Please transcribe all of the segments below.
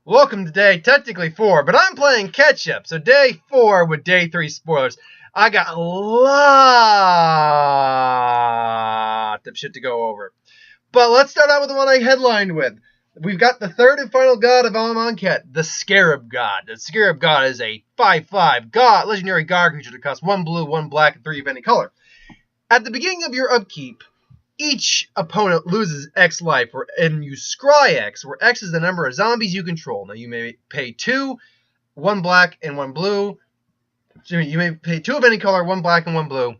Welcome to day technically 4, but I'm playing catch-up, so day 4 with day 3 spoilers. I got a lot of shit to go over. But let's start out with the one I headlined with. We've got the third and final god of Amonkhet, the Scarab God. The Scarab God is a 5/5 god, legendary god creature that costs 1 blue, 1 black, and 3 of any color. At the beginning of your upkeep, each opponent loses X life, and you scry X, where X is the number of zombies you control. Now, you may pay 2, 1 black and 1 blue. You may pay 2 of any color, 1 black and 1 blue.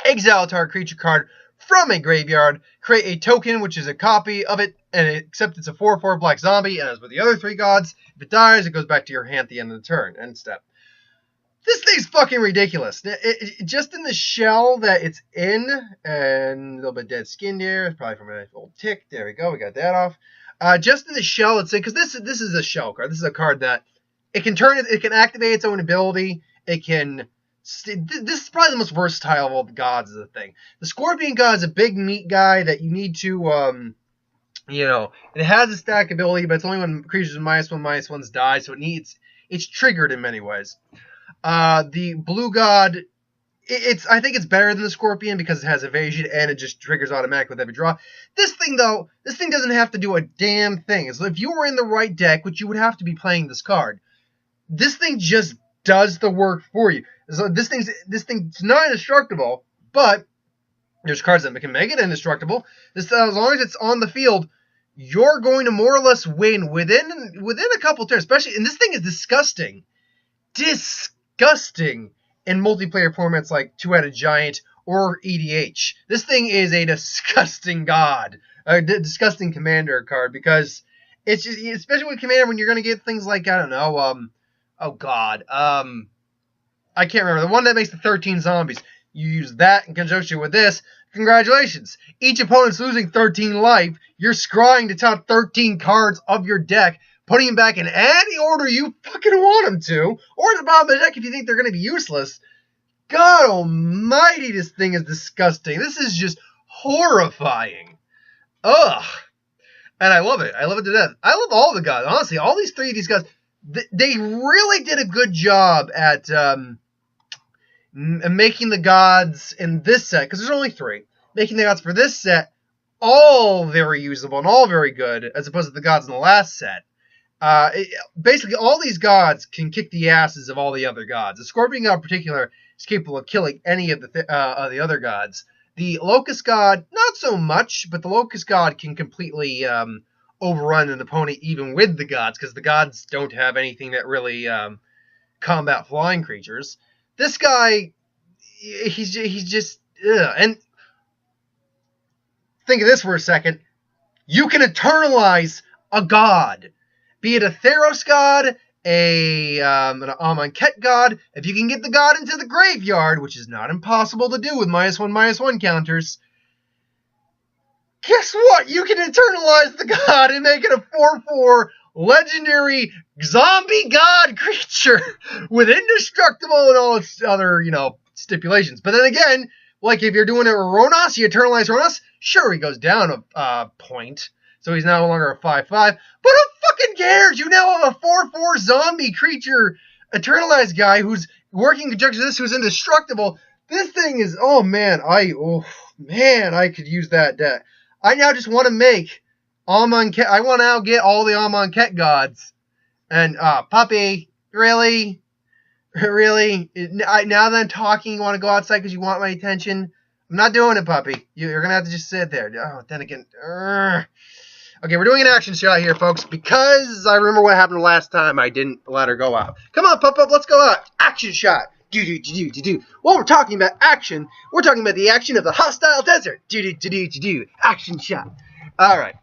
Exile a target creature card from a graveyard. Create a token, which is a copy of it, except it's a 4/4 black zombie, and as with the other 3 gods, if it dies, it goes back to your hand at the end of the turn. End step. This thing's fucking ridiculous. Just in the shell that it's in, and a little bit dead skin there. It's probably from an old tick. There we go. We got that off. Just in the shell it's in, because this is a shell card. This is a card that it can activate its own ability. This is probably the most versatile of all the gods. Is the thing. The Scorpion God is a big meat guy that you need to, it has a stack ability, but it's only when creatures with -1/-1s die, so it's triggered in many ways. The blue god, I think it's better than the Scorpion because it has evasion and it just triggers automatic with every draw. This thing doesn't have to do a damn thing. So if you were in the right deck, which you would have to be playing this card, this thing just does the work for you. So this thing's not indestructible, but there's cards that can make it indestructible. As long as it's on the field, you're going to more or less win within a couple turns. Especially, and this thing is disgusting in multiplayer formats like Two-Headed Giant or EDH. This thing is a disgusting disgusting commander card, because it's just, especially with commander, when you're going to get things like, I don't know, I can't remember, the one that makes the 13 zombies. You use that in conjunction with this. Congratulations. Each opponent's losing 13 life. You're scrying the top 13 cards of your deck, putting them back in any order you fucking want them to, or at the bottom of the deck if you think they're going to be useless. God almighty, this thing is disgusting. This is just horrifying. Ugh. And I love it. I love it to death. I love all the gods. Honestly, all these 3 of these gods, they really did a good job at making the gods in this set, because there's only 3, making the gods for this set all very usable and all very good, as opposed to the gods in the last set. Basically, all these gods can kick the asses of all the other gods. The Scorpion God in particular is capable of killing any of the other gods. The Locust God, not so much, but the Locust God can completely overrun an opponent even with the gods, because the gods don't have anything that really combat flying creatures. This guy, he's just... Ugh. And think of this for a second. You can eternalize a god. Be it a Theros god, an Amonkhet god. If you can get the god into the graveyard, which is not impossible to do with -1/-1 counters, guess what? You can eternalize the god and make it a 4/4 legendary zombie god creature with indestructible and all its other, stipulations. But then again, like if you're doing it with Rhonas, you eternalize Rhonas, sure, he goes down a point. So he's no longer a 5/5. But who fucking cares? You now have a 4/4 zombie creature eternalized guy who's working in conjunction with this, who's indestructible. This thing is, I could use that deck. I now just want to make Amonkhet. I want to now get all the Amonkhet gods. And, puppy, really? Really? Now that I'm talking, you want to go outside because you want my attention? I'm not doing it, puppy. You're going to have to just sit there. Oh, then again. Okay, we're doing an action shot here, folks, because I remember what happened last time I didn't let her go out. Come on, Pup, let's go out. Action shot. Do. While we're talking about action, we're talking about the action of the hostile desert. Do. Action shot. All right.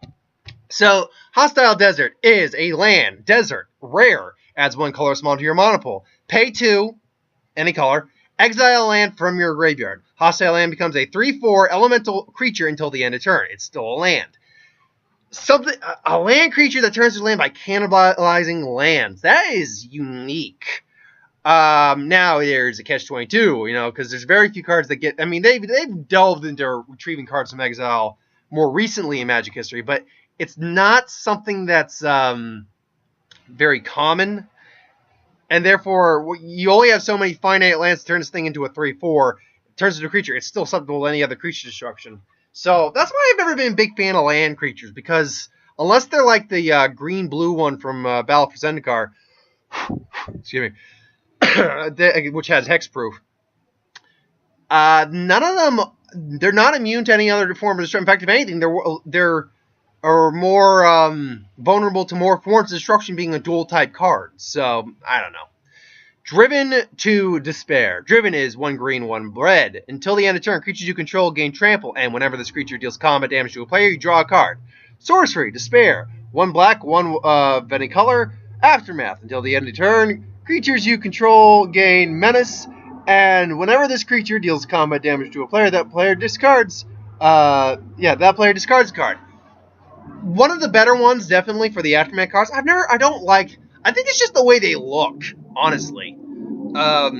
So, hostile desert is a land, desert, rare, adds 1 color small to your mana pool. Pay 2, any color, exile a land from your graveyard. Hostile land becomes a 3/4 elemental creature until the end of turn. It's still a land. A land creature that turns to land by cannibalizing lands. That is unique. Now there's a catch-22, because there's very few cards that get... I mean, they've delved into retrieving cards from exile more recently in Magic history, but it's not something that's very common, and therefore you only have so many finite lands to turn this thing into a 3/4. It turns into a creature. It's still susceptible to any other creature destruction. So that's why I've never been a big fan of land creatures, because unless they're like the green-blue one from Battle for Zendikar, excuse me, which has hexproof, none of them, they're not immune to any other form of destruction. In fact, if anything, they're are more vulnerable to more forms of destruction, being a dual-type card. So, I don't know. Driven to Despair. Driven is 1 green, 1 red. Until the end of turn, creatures you control gain trample, and whenever this creature deals combat damage to a player, you draw a card. Sorcery, Despair. 1 black, 1 of any color. Aftermath. Until the end of turn, creatures you control gain menace, and whenever this creature deals combat damage to a player, that player discards a card. One of the better ones, definitely, for the Aftermath cards. I think it's just the way they look, honestly. Now,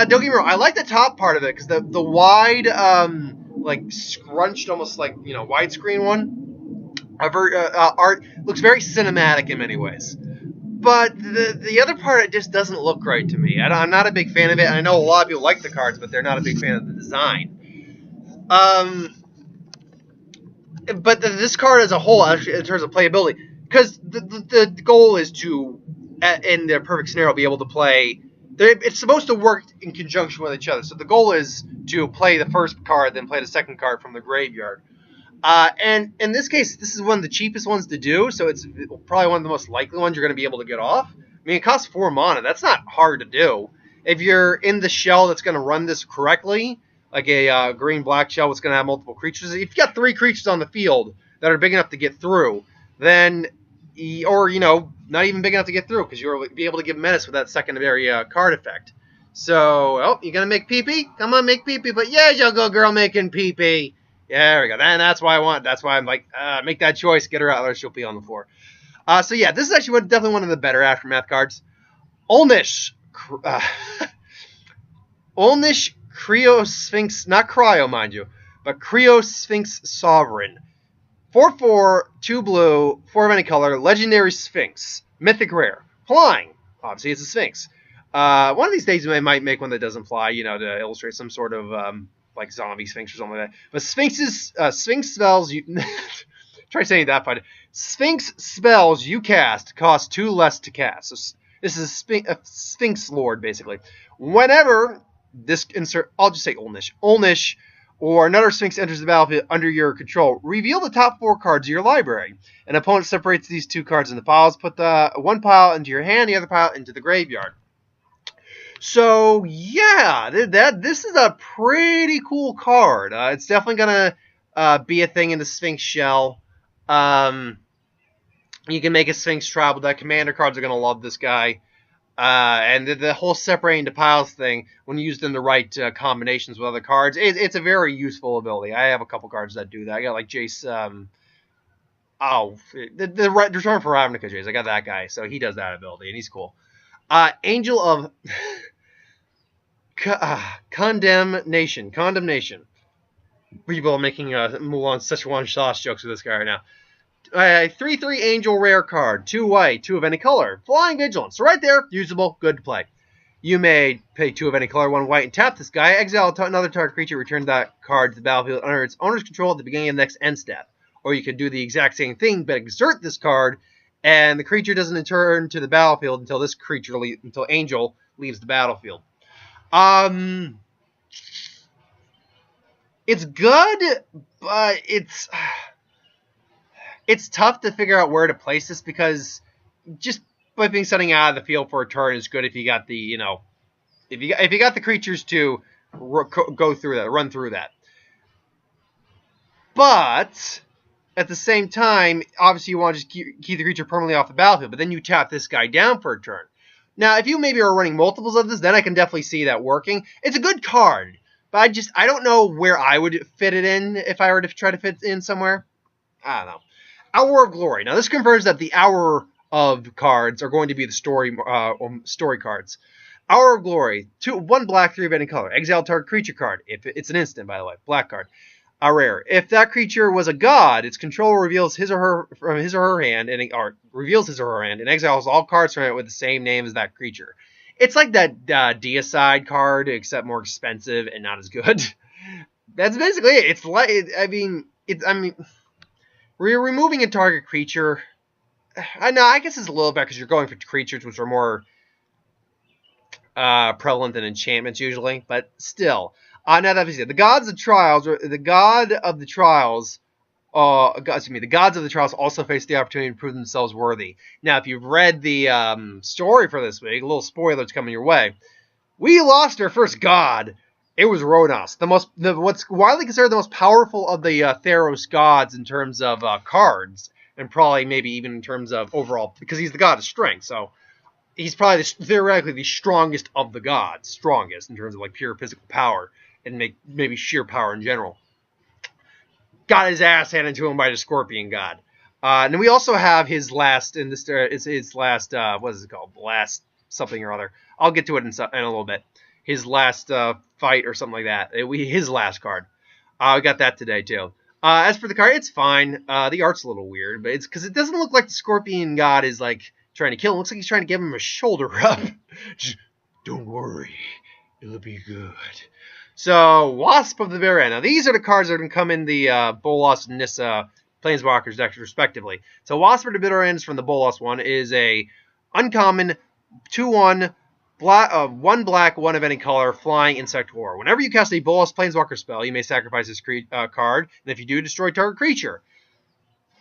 don't get me wrong, I like the top part of it, because the wide, like, scrunched, almost like, widescreen one, art looks very cinematic in many ways. But the other part, it just doesn't look right to me. I'm not a big fan of it, and I know a lot of people like the cards, but they're not a big fan of the design. But this card as a whole, actually, in terms of playability, because the goal is to, in the perfect scenario, be able to play. It's supposed to work in conjunction with each other. So the goal is to play the first card, then play the second card from the graveyard. And in this case, this is one of the cheapest ones to do, so it's probably one of the most likely ones you're going to be able to get off. I mean, it costs 4 mana. That's not hard to do. If you're in the shell that's going to run this correctly, like a green-black shell that's going to have multiple creatures. If you've got 3 creatures on the field that are big enough to get through, then, or, not even big enough to get through, because you'll be able to give menace with that secondary card effect. So, you going to make pee-pee? Come on, make pee-pee. But yeah, Jungle Girl making pee-pee. Yeah, there we go. That's why I'm like, make that choice, get her out there, she'll pee on the floor. So yeah, this is actually definitely one of the better Aftermath cards. Olnish. Olnish Cryosphinx, not Cryo, mind you, but Cryosphinx Sovereign. 4/4, 2 blue, 4 of any color, Legendary Sphinx. Mythic Rare. Flying. Obviously, it's a Sphinx. One of these days, we might make one that doesn't fly, to illustrate some sort of, like zombie Sphinx or something like that. But Sphinx spells, try saying that, but Sphinx spells you cast cost 2 less to cast. So this is a Sphinx Lord, basically. Whenever this I'll just say Olnish, or another Sphinx enters the battlefield under your control, reveal the top 4 cards of your library. An opponent separates these 2 cards into piles. Put the one pile into your hand, the other pile into the graveyard. So, yeah, this is a pretty cool card. It's definitely going to be a thing in the Sphinx shell. You can make a Sphinx tribal deck. Commander cards are going to love this guy. And the whole separating into piles thing, when used in the right combinations with other cards, it's a very useful ability. I have a couple cards that do that. I got like Jace, the Return for Ravnica Jace. I got that guy, so he does that ability, and he's cool. Angel of Condemnation. People are making Mulan Szechuan sauce jokes with this guy right now. 3/3 Angel Rare card. 2 white, 2 of any color. Flying Vigilance. So right there, usable, good to play. You may pay 2 of any color, 1 white, and tap this guy. Exile another target creature, return that card to the battlefield under its owner's control at the beginning of the next end step. Or you could do the exact same thing, but exert this card, and the creature doesn't return to the battlefield until until Angel leaves the battlefield. It's good, but it's tough to figure out where to place this, because just flipping something out of the field for a turn is good if you got the, if you got the creatures to run through that. But at the same time, obviously you want to just keep the creature permanently off the battlefield, but then you tap this guy down for a turn. Now, if you maybe are running multiples of this, then I can definitely see that working. It's a good card, but I don't know where I would fit it in if I were to try to fit it in somewhere. I don't know. Hour of Glory. Now, this confirms that the Hour of cards are going to be the story cards. Hour of Glory. 1 black, 3 of any color. Exile target creature card. If it's an instant, by the way. Black card. Rare. If that creature was a god, its controller reveals his or her from his or her hand, or reveals his or her hand, and exiles all cards from it with the same name as that creature. It's like that Deicide card, except more expensive and not as good. That's basically it. It's like, we're removing a target creature. I guess it's a little better because you're going for creatures which are more prevalent than enchantments usually, but still. Now that being said, the gods of trials, the god of the trials, the gods of the trials also face the opportunity to prove themselves worthy. Now, if you've read the story for this week, a little spoilers coming your way. We lost our first god. It was Rhonas, what's widely considered the most powerful of the Theros gods in terms of cards, and probably maybe even in terms of overall, because he's the god of strength. So he's probably theoretically the strongest of the gods, strongest in terms of like pure physical power and maybe sheer power in general. Got his ass handed to him by the Scorpion God. And then we also have his last, what is it called? Last something or other. I'll get to it in a little bit. His last fight or something like that. His last card. We got that today too. As for the card, it's fine. The art's a little weird, but it's because it doesn't look like the Scorpion God is like trying to kill him. It looks like he's trying to give him a shoulder rub. Just, don't worry, it'll be good. So, Wasp of the Baron. Now, these are the cards that can come in the Bolas and Nissa Planeswalkers decks, respectively. So, Wasp of the Baron from the Bolas one is a uncommon 2/1, 1 black, 1 of any color, flying insect war. Whenever you cast a Bolas Planeswalker spell, you may sacrifice this card, and if you do, destroy target creature.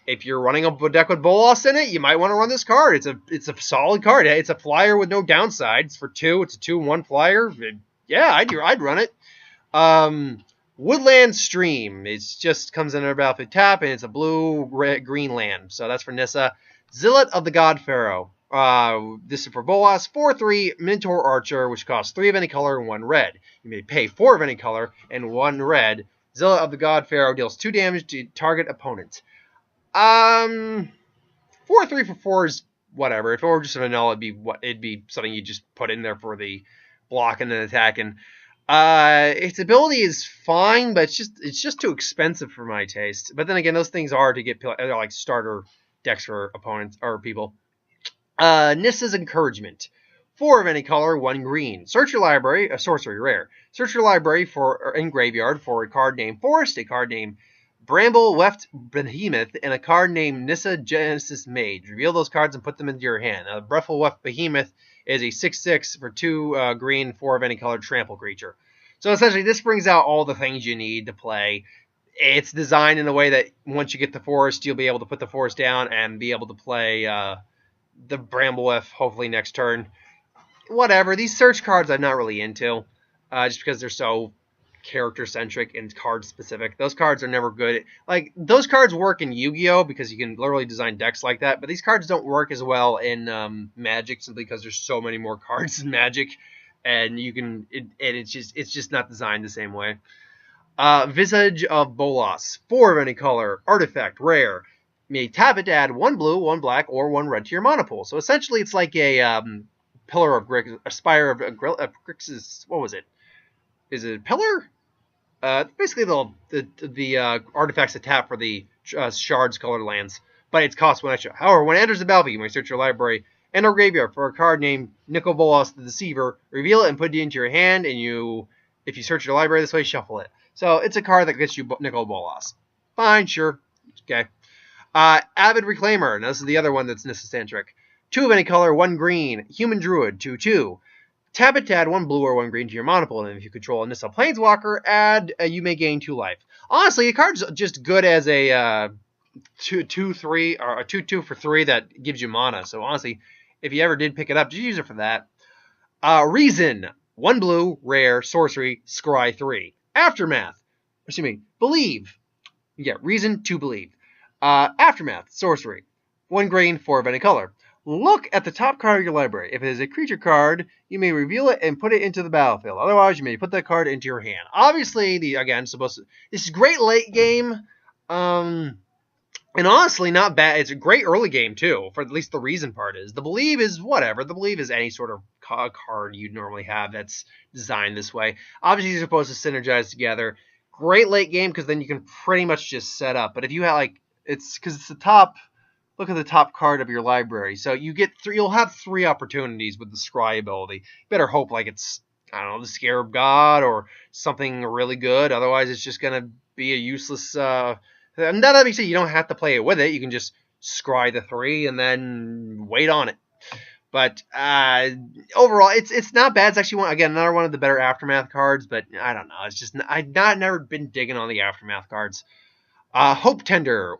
If you're running a deck with Bolas in it, you might want to run this card. It's a solid card. It's a flyer with no downsides. For 2, it's a 2/1 flyer. Yeah, I'd run it. Woodland Stream. It just comes in a battlefield tap, and it's a blue-green land. So that's for Nissa. Zealot of the God Pharaoh. This is for Bolas. 4/3 Minotaur Archer, which costs 3 of any color and 1 red. You may pay 4 of any color and 1 red. Zealot of the God Pharaoh deals 2 damage to target opponent. 4/3 for 4 is whatever. If it were just a vanilla, it'd be something you just put in there for the block and then attacking. Its ability is fine, but it's just too expensive for my taste. But then again, those things are to get like starter decks for opponents or people. Nissa's Encouragement. 4 of any color, 1 green. Search your library, a sorcery rare. Search your library in graveyard for a card named Forest, a card named Bramble Weft Behemoth, and a card named Nissa Genesis Mage. Reveal those cards and put them into your hand. Now, Bramble Weft Behemoth is a 6/6 for 2 green, 4 of any color trample creature. So essentially, this brings out all the things you need to play. It's designed in a way that once you get the forest, you'll be able to put the forest down and be able to play the Bramblewef hopefully next turn. Whatever. These search cards I'm not really into, just because they're so character-centric and card-specific. Those cards are never good. Like, those cards work in Yu-Gi-Oh! Because you can literally design decks like that, but these cards don't work as well in Magic simply because there's so many more cards in Magic, and it's just not designed the same way. Visage of Bolas. 4 of any color. Artifact. Rare. You may tap it to add 1 blue, 1 black, or 1 red to your mana pool. So essentially it's like a Pillar of Grix, a Spire of Grix's, what was it? Is it a Pillar? Basically the artifacts that tap for the shards colored lands, but it costs 1 extra. However, when it enters the battlefield, you may search your library and or graveyard for a card named Nicol Bolas the Deceiver, reveal it and put it into your hand, and if you search your library this way, shuffle it. So it's a card that gets you Nicol Bolas. Fine, sure. Okay. Avid Reclaimer. Now this is the other one that's Nissa-centric. 2 of any color, 1 green. Human Druid, 2/2. Tap it to add 1 blue or 1 green to your mana pool, and if you control a Nissa Planeswalker, you may gain 2 life. Honestly, the card's just good as a 2/3 or a 2/2 for 3 that gives you mana. So honestly, if you ever did pick it up, just use it for that. Reason. 1 blue, rare, sorcery, scry 3. Aftermath. Believe. Yeah, reason to believe. Aftermath, sorcery. 1 green, 4 of any color. Look at the top card of your library. If it is a creature card, you may reveal it and put it into the battlefield. Otherwise, you may put that card into your hand. Obviously, this is great late game. And honestly, not bad. It's a great early game, too, for at least the reason part is. The Believe is whatever. The Believe is any sort of card you'd normally have that's designed this way. Obviously, they're supposed to synergize together. Great late game because then you can pretty much just set up. But if you have like, it's because it's the top. Look at the top card of your library. So you get you'll have 3 opportunities with the scry ability. You better hope like it's, I don't know, the Scarab God or something really good. Otherwise, it's just gonna be a useless. And that being said, you don't have to play it with it. You can just scry the 3 and then wait on it. But overall, it's not bad. It's actually another one of the better Aftermath cards. But I don't know. It's just I've never been digging on the Aftermath cards. Hope Tender,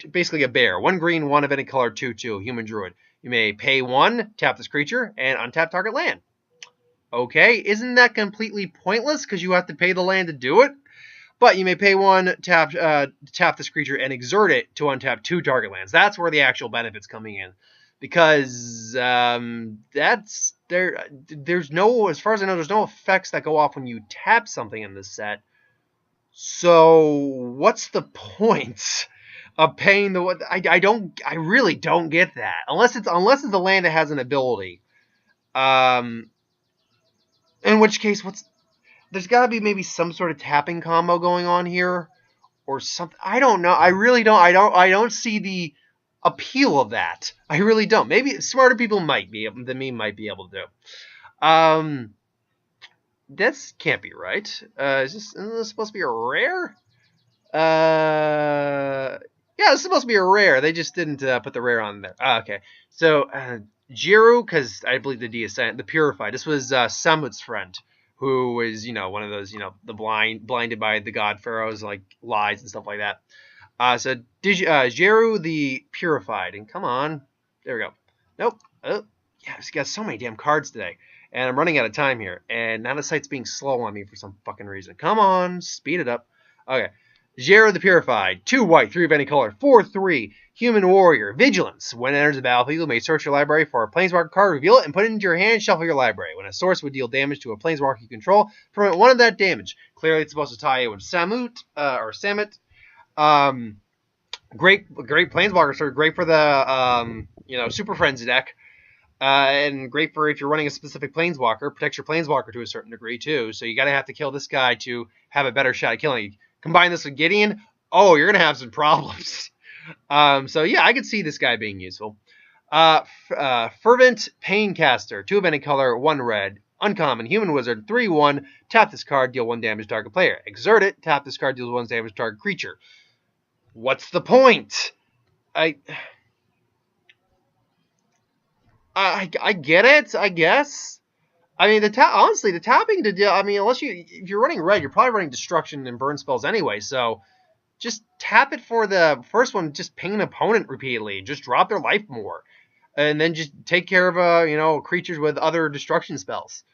basically a bear. 1 green, 1 of any color, 2/2, human druid. You may pay 1, tap this creature, and untap target land. Okay, isn't that completely pointless because you have to pay the land to do it? But you may pay 1, tap this creature, and exert it to untap 2 target lands. That's where the actual benefit's coming in. Because that's there's no, as far as I know, there's no effects that go off when you tap something in this set. So what's the point of paying the? I really don't get that unless it's a land that has an ability. In which case, there's got to be maybe some sort of tapping combo going on here, or something. I don't know. I really don't. I don't see the appeal of that. I really don't. Maybe smarter people might be able to do. This can't be right. Isn't this supposed to be a rare? Yeah, this is supposed to be a rare. They just didn't put the rare on there. Okay. So, Jiru, because I believe the D is the Purified. This was Samut's friend, who was, one of those, the blinded by the god pharaohs, like lies and stuff like that. So, Jiru the Purified. And come on. There we go. Nope. Oh, yeah, I've got so many damn cards today. And I'm running out of time here. And now the site's being slow on me for some fucking reason. Come on, speed it up. Okay. Jiru the Purified. 2 white, 3 of any color. 4/3. Human Warrior. Vigilance. When it enters the battlefield, you may search your library for a Planeswalker card, reveal it, and put it into your hand, shuffle your library. When a source would deal damage to a Planeswalker you control, prevent 1 of that damage. Clearly it's supposed to tie in with Samut. Great Planeswalker, so great for the, Super Friends deck. And great for if you're running a specific Planeswalker. Protects your Planeswalker to a certain degree, too. So you got to have to kill this guy to have a better shot at killing you. Combine this with Gideon, oh, you're going to have some problems. So, yeah, I could see this guy being useful. Fervent Paincaster. 2 of any color, 1 red. Uncommon. Human Wizard. 3/1. Tap this card, deal 1 damage to target player. Exert it. Tap this card, deals 1 damage to target creature. What's the point? I get it, I guess. I mean, honestly, the tapping to deal. I mean, if you're running red, you're probably running destruction and burn spells anyway. So just tap it for the first one. Just ping an opponent repeatedly. Just drop their life more, and then just take care of creatures with other destruction spells.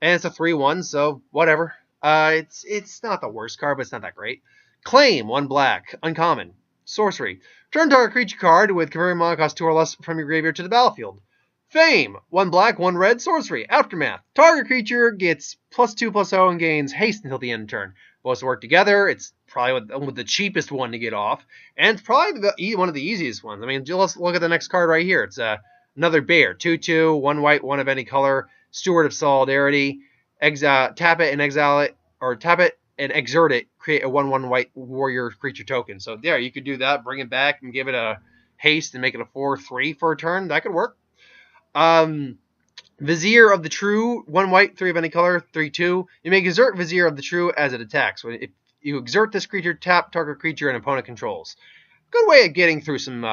And it's a 3/1, so whatever. It's not the worst card, but it's not that great. Claim. 1 black, uncommon, sorcery. Turn target creature card with converting mana cost 2 or less from your graveyard to the battlefield. Fame. 1 black, 1 red, sorcery. Aftermath. Target creature gets +2/+0 and gains haste until the end of turn. Both work together. It's probably with the cheapest one to get off. And it's probably one of the easiest ones. I mean, let's look at the next card right here. It's another bear. 2/2, 1 white, 1 of any color. Steward of Solidarity. Tap it and exile it. Or tap it and exert it. Create a 1/1 white warrior creature token. So, yeah, you could do that. Bring it back and give it a haste and make it a 4/3 for a turn. That could work. Vizier of the True, 1 white, 3 of any color, 3/2. You may exert Vizier of the True as it attacks. If you exert this creature, tap target creature an opponent controls. Good way of getting through some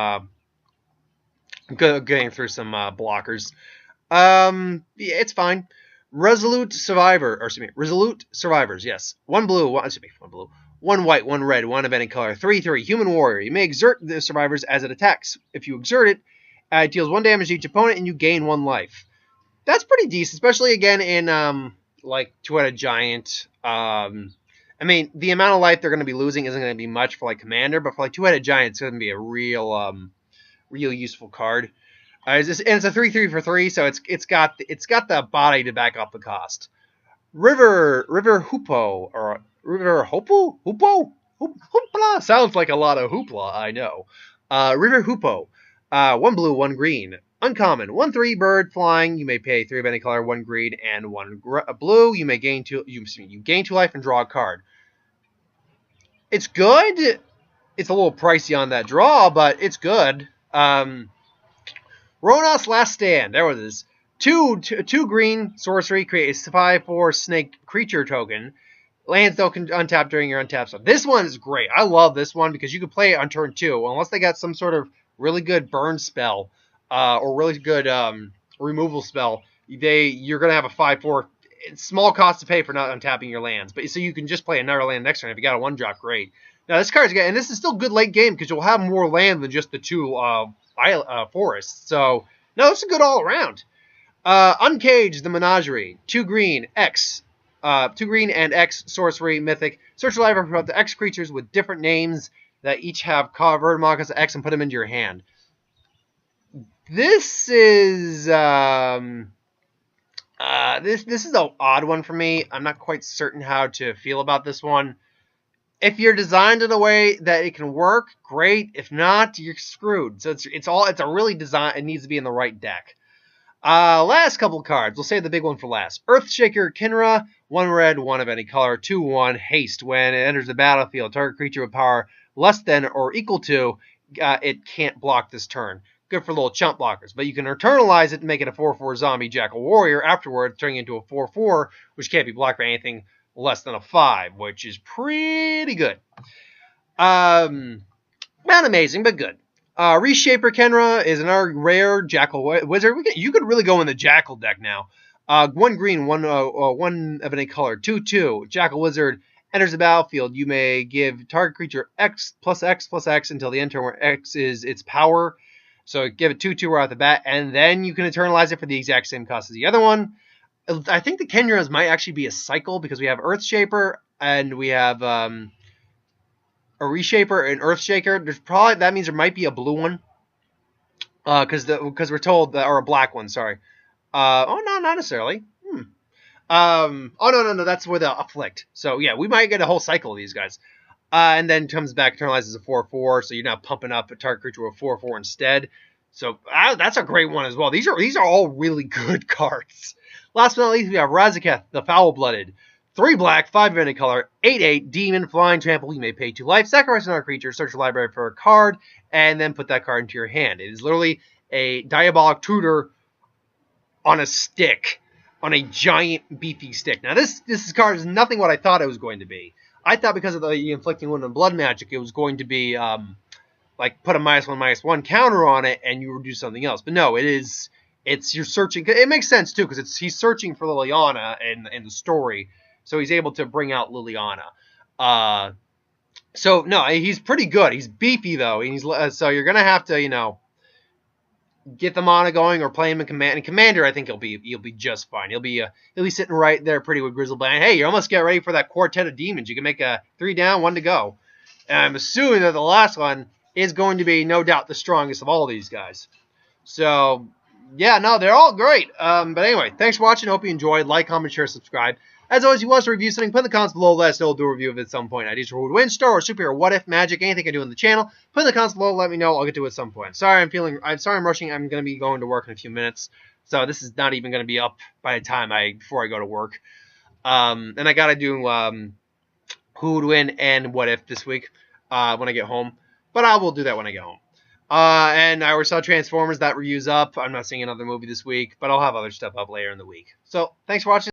blockers. Yeah, it's fine. Resolute Survivors, yes. 1 blue, 1 white, 1 red, 1 of any color, 3/3. Human Warrior. You may exert the Survivors as it attacks. If you exert it, it deals 1 damage to each opponent, and you gain 1 life. That's pretty decent, especially, again, in, Two-Headed Giant. I mean, the amount of life they're going to be losing isn't going to be much for, Commander, but for, Two-Headed Giant, it's going to be a real useful card. And it's a 3/3 for 3, so it's got the body to back up the cost. River Hoopo, or River Hoopo? Hoopla! Sounds like a lot of hoopla, I know. River Hoopo. 1 blue, 1 green. Uncommon. 1/3 bird flying. You may pay 3 of any color, 1 green, and 1 blue. You may gain 2. You gain 2 life and draw a card. It's good. It's a little pricey on that draw, but it's good. Rhonas Last Stand. There it is. Two green sorcery. Create a 5/4 snake creature token. Lands don't untap during your untap stuff. This one is great. I love this one because you can play it on turn 2. Unless they got some sort of really good burn spell or really good removal spell, you're going to have a 5/4. It's small cost to pay for not untapping your lands. But so you can just play another land next turn. If you got a 1-drop, great. Now this card's got, and this is still good late game because you'll have more land than just the 2 forests. So, no, it's a good all around. Uncage the Menagerie. 2 green, X. 2 green and X sorcery mythic. Search your library for up to X creatures with different names that each have covered markers X and put them into your hand. This is this is an odd one for me. I'm not quite certain how to feel about this one. If you're designed in a way that it can work, great. If not, you're screwed. So it's a really design. It needs to be in the right deck. Last couple cards. We'll save the big one for last. Earthshaker Kinra. 1 red, 1 of any color. 2/1 haste. When it enters the battlefield, target creature with power less than or equal to it can't block this turn. Good for little chump blockers. But you can internalize it and make it a 4/4 zombie jackal warrior afterwards, turning it into a 4/4, which can't be blocked by anything less than a 5, which is pretty good. Not amazing, but good. Reshaper Kenra is another rare Jackal Wizard. You could really go in the Jackal deck now. 1 green, 1 of any color. 2/2. Jackal Wizard enters the battlefield. You may give target creature X plus X plus X until the end turn where X is its power. So give it 2/2 right off the bat, and then you can internalize it for the exact same cost as the other one. I think the Kenras might actually be a cycle because we have Earthshaper and we have a Reshaper and Earthshaker. That means there might be a blue one because we're told that, or a black one. Sorry. Oh no, not necessarily. Oh no, that's with Afflict. So yeah, we might get a whole cycle of these guys. And then comes back, internalizes a 4/4, so you're not pumping up a target creature with 4/4 instead. So that's a great one as well. These are all really good cards. Last but not least, we have Razaketh, the Foul-Blooded. 3 black, 5 of any color, 8/8, demon, flying, trample. You may pay 2 life, sacrifice another creature, search your library for a card, and then put that card into your hand. It is literally a Diabolic Tutor on a stick, on a giant, beefy stick. Now, this card is nothing what I thought it was going to be. I thought because of the inflicting wound and blood magic, it was going to be like put a -1/-1 counter on it, and you would do something else. But no, you're searching. It makes sense too because he's searching for Liliana in the story, so he's able to bring out Liliana. So no, he's pretty good. He's beefy though, and so you're gonna have to get the mana going or play him in Commander. I think he'll be just fine. He'll be sitting right there pretty with Grizzlebrand. Hey, you almost get ready for that quartet of demons. You can make a 3 down, 1 to go. And I'm assuming that the last one is going to be no doubt the strongest of all these guys. So yeah, no, they're all great. But anyway, thanks for watching. Hope you enjoyed. Like, comment, share, subscribe. As always, if you want us to review something, put in the comments below. Let us know. We'll do a review of it at some point. Ideas for who would win, Star Wars, superhero, what if, magic, anything I do on the channel. Put in the comments below. Let me know. I'll get to it at some point. Sorry, I'm rushing. I'm going to be going to work in a few minutes. So this is not even going to be up by the time before I go to work. And I got to do who would win and what if this week when I get home. But I will do that when I get home. And I already saw Transformers. That review's up. I'm not seeing another movie this week, but I'll have other stuff up later in the week. So thanks for watching.